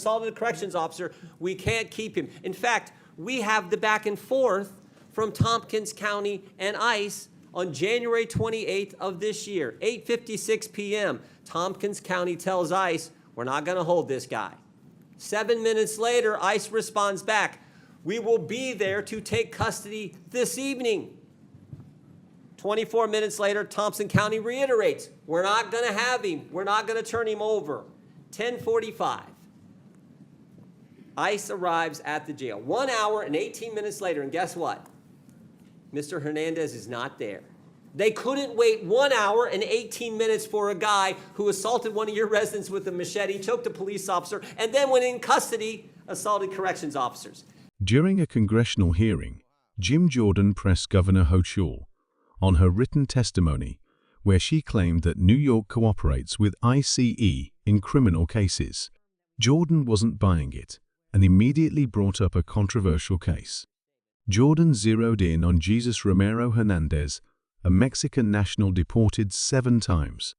assaulted a corrections officer, we can't keep him. In fact, we have the back and forth from Tompkins County and ICE on January 28th of this year, 8:56 p.m. Tompkins County tells ICE, we're not going to hold this guy. 7 minutes later, ICE responds back, we will be there to take custody this evening. 24 minutes later, Thompson County reiterates, we're not going to have him. We're not going to turn him over. 10:45. ICE arrives at the jail. 1 hour and 18 minutes later, and guess what? Mr. Hernandez is not there. They couldn't wait 1 hour and 18 minutes for a guy who assaulted one of your residents with a machete, choked a police officer, and then when in custody, assaulted corrections officers. During a congressional hearing, Jim Jordan pressed Governor Hochul on her written testimony where she claimed that New York cooperates with ICE in criminal cases. Jordan wasn't buying it and immediately brought up a controversial case. Jordan zeroed in on Jesus Romero Hernandez, a Mexican national deported 7 times.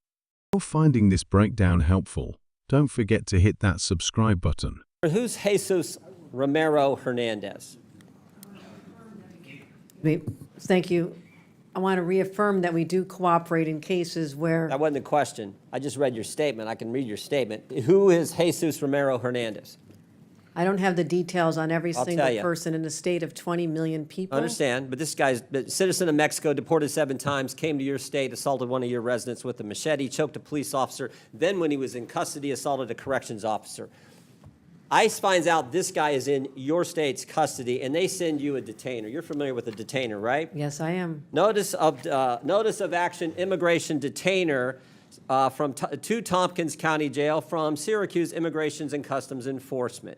If you're finding this breakdown helpful, don't forget to hit that subscribe button. Who's Jesus Romero Hernandez? Thank you. I want to reaffirm that we do cooperate in cases where... That wasn't the question. I just read your statement. I can read your statement. Who is Jesus Romero Hernandez? I don't have the details on every I'll single tell you. person in a state of 20 million people. I understand, but this guy's a citizen of Mexico, deported 7 times, came to your state, assaulted one of your residents with a machete, choked a police officer, then when he was in custody, assaulted a corrections officer. ICE finds out this guy is in your state's custody, and they send you a detainer. You're familiar with a detainer, right? Yes, I am. Notice of action, immigration detainer to Tompkins County Jail from Syracuse Immigrations and Customs Enforcement.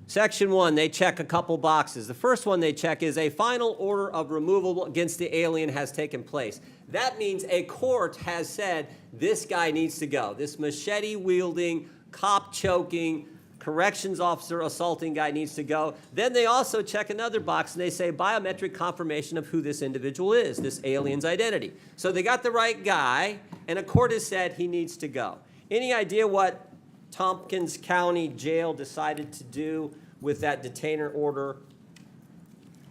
Section 1, they check a couple boxes. The first one they check is a final order of removal against the alien has taken place. That means a court has said this guy needs to go. This machete-wielding, cop-choking, corrections officer assaulting guy needs to go. Then they also check another box and they say biometric confirmation of who this individual is, this alien's identity. So they got the right guy and a court has said he needs to go. Any idea what Tompkins County Jail decided to do with that detainer order?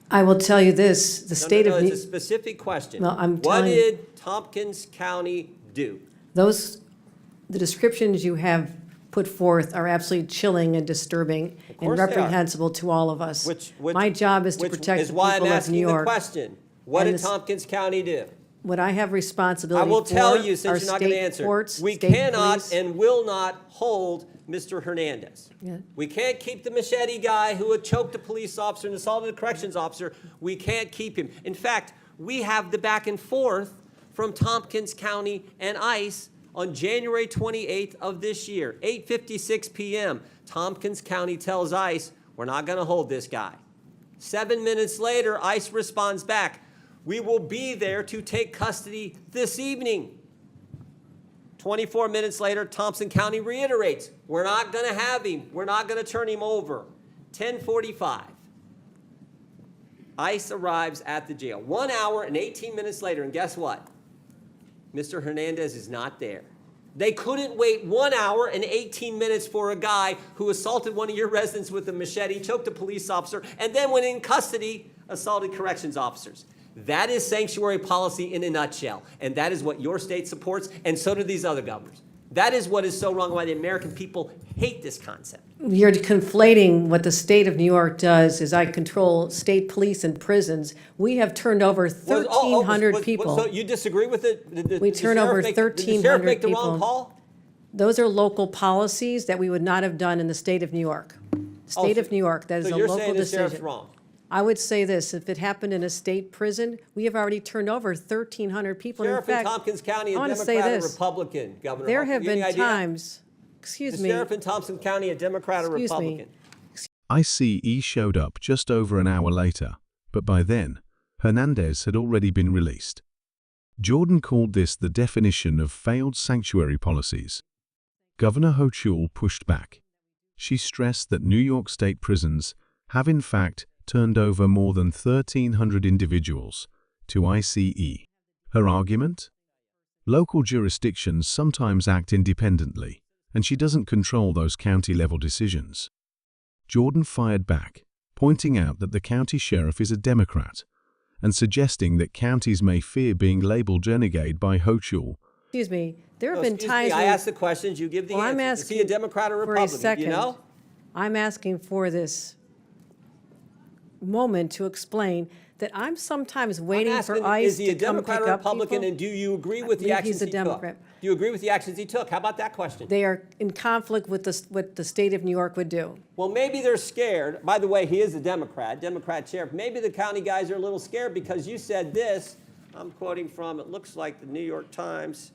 I will tell you this, the state of... It's a specific question. Well, I'm what telling did Tompkins County do? the descriptions you have put forth are absolutely chilling and disturbing and reprehensible to all of us. My job is to protect the people of New York. Which is why I'm asking the question. What And did Tompkins County do? What I have responsibility I will for tell you, are since you're not going to state answer, courts, we state cannot police. and will not hold Mr. Hernandez. Yeah. We can't keep the machete guy who had choked a police officer and assaulted a corrections officer. We can't keep him. In fact, we have the back and forth from Tompkins County and ICE on January 28th of this year, 8:56 p.m. Tompkins County tells ICE, we're not going to hold this guy. 7 minutes later, ICE responds back, we will be there to take custody this evening. 24 minutes later, Thompson County reiterates, we're not going to have him. We're not going to turn him over. 10:45. ICE arrives at the jail. 1 hour and 18 minutes later, and guess what? Mr. Hernandez is not there. They couldn't wait 1 hour and 18 minutes for a guy who assaulted one of your residents with a machete, choked a police officer, and then when in custody, assaulted corrections officers. That is sanctuary policy in a nutshell, and that is what your state supports, and so do these other governors. That is what is so wrong, why the American people hate this concept. You're conflating what the state of New York does is I control state police and prisons. We have turned over 1,300 people. So you disagree with it? We turn over 1,300 Did the sheriff make the people. wrong call? Those are local policies that we would not have done in the state of New York. State of New York, that is a So you're local saying the sheriff's decision. wrong? I would say this, if it happened in a state prison, we have already turned over 1,300 people. Sheriff In in fact, Tompkins County, I a wanna say Democrat or this. Republican, Governor There Hochul? have You any been idea? times, excuse The me, sheriff in Thompson County, a Democrat or Excuse me. Republican? ICE showed up just over an hour later, but by then, Hernandez had already been released. Jordan called this the definition of failed sanctuary policies. Governor Hochul pushed back. She stressed that New York state prisons have in fact turned over more than 1,300 individuals to ICE. Her argument? Local jurisdictions sometimes act independently, and she doesn't control those county-level decisions. Jordan fired back, pointing out that the county sheriff is a Democrat, and suggesting that counties may fear being labeled renegade by Hochul. Excuse me, there have been times I ask the questions, you give the Well, I'm answers. Is he a Democrat or Republican? You know? I'm asking for this moment to explain that I'm sometimes waiting for ICE to come and pick up people. Is he a Democrat or Republican, and do you agree with the actions he took? He's a Democrat. Do you agree with the actions he took? How about that question? They are in conflict with what the state of New York would do. Well, maybe they're scared. By the way, he is a Democrat sheriff. Maybe the county guys are a little scared because you said this. I'm quoting from, it looks like the New York Times.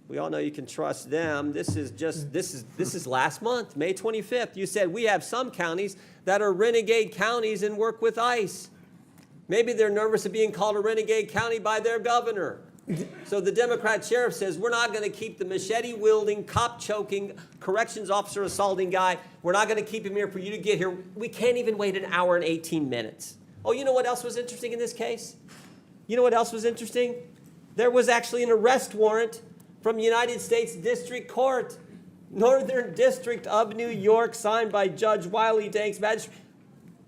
We all know you can trust them. This is last month, May 25th. You said, we have some counties that are renegade counties and work with ICE. Maybe they're nervous of being called a renegade county by their governor. So the Democrat sheriff says, we're not going to keep the machete-wielding, cop-choking, corrections officer assaulting guy. We're not going to keep him here for you to get here. We can't even wait an hour and 18 minutes. Oh, you know what else was interesting in this case? You know what else was interesting? There was actually an arrest warrant from United States District Court, Northern District of New York, signed by Judge Wiley Danks, magistrate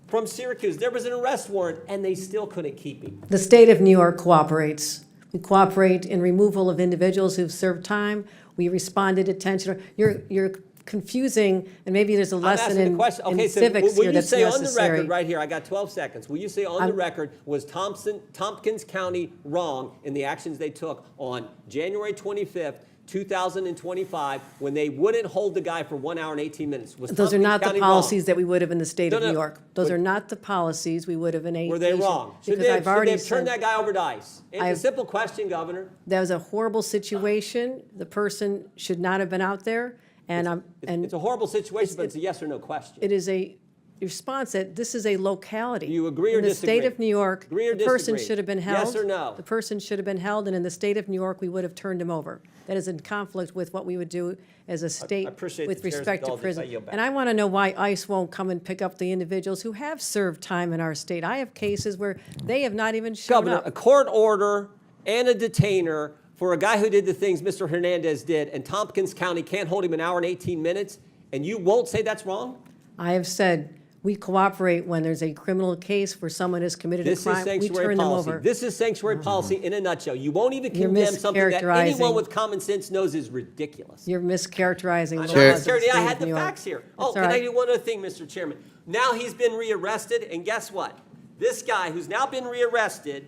from Syracuse. There was an arrest warrant, and they still couldn't keep him. The state of New York cooperates. We cooperate in removal of individuals who've served time. We respond to detention. You're confusing, and maybe there's a lesson in civics here that's necessary. Will you say on the record right here, I got 12 seconds, will you say on the record, was Tompkins County wrong in the actions they took on January 25th, 2025, when they wouldn't hold the guy for 1 hour and 18 minutes? Those are not the policies that we would have in the state of New York. Those are not the policies we would have in a. Were they wrong? Should they have turned that guy over to ICE? It's a simple question, Governor. That was a horrible situation. The person should not have been out there. It's a horrible situation, but it's a yes or no question. It is a response that this is a locality. Do you agree or disagree? In the state of New York, the person should have been held. Yes or no? The person should have been held, and in the state of New York, we would have turned him over. That is in conflict with what we would do as a state with respect to prison. And I want to know why ICE won't come and pick up the individuals who have served time in our state. I have cases where they have not even shown Governor, up. a court order and a detainer for a guy who did the things Mr. Hernandez did, and Tompkins County can't hold him an hour and 18 minutes, and you won't say that's wrong? I have said we cooperate when there's a criminal case where someone has committed a crime. We turn them over. This is sanctuary policy in a nutshell. You won't even condemn something that anyone with common sense knows is ridiculous. You're mischaracterizing the laws of the state I had of the New York. facts here. Oh, can I do one other thing, Mr. Chairman? Now he's been rearrested, and guess what? This guy who's now been rearrested,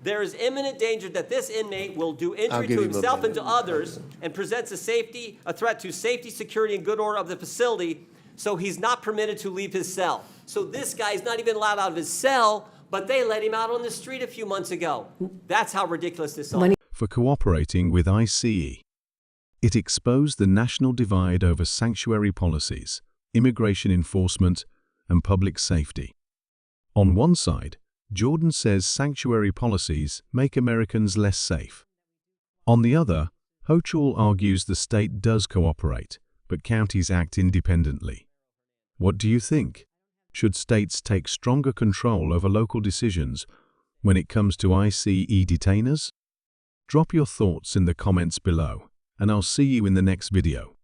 there is imminent danger that this inmate will do injury to himself and to others and presents a threat to safety, security, and good order of the facility, so he's not permitted to leave his cell. So this guy's not even allowed out of his cell, but they let him out on the street a few months ago. That's how ridiculous this is. For cooperating with ICE. It exposed the national divide over sanctuary policies, immigration enforcement, and public safety. On one side, Jordan says sanctuary policies make Americans less safe. On the other, Hochul argues the state does cooperate, but counties act independently. What do you think? Should states take stronger control over local decisions when it comes to ICE detainers? Drop your thoughts in the comments below, and I'll see you in the next video.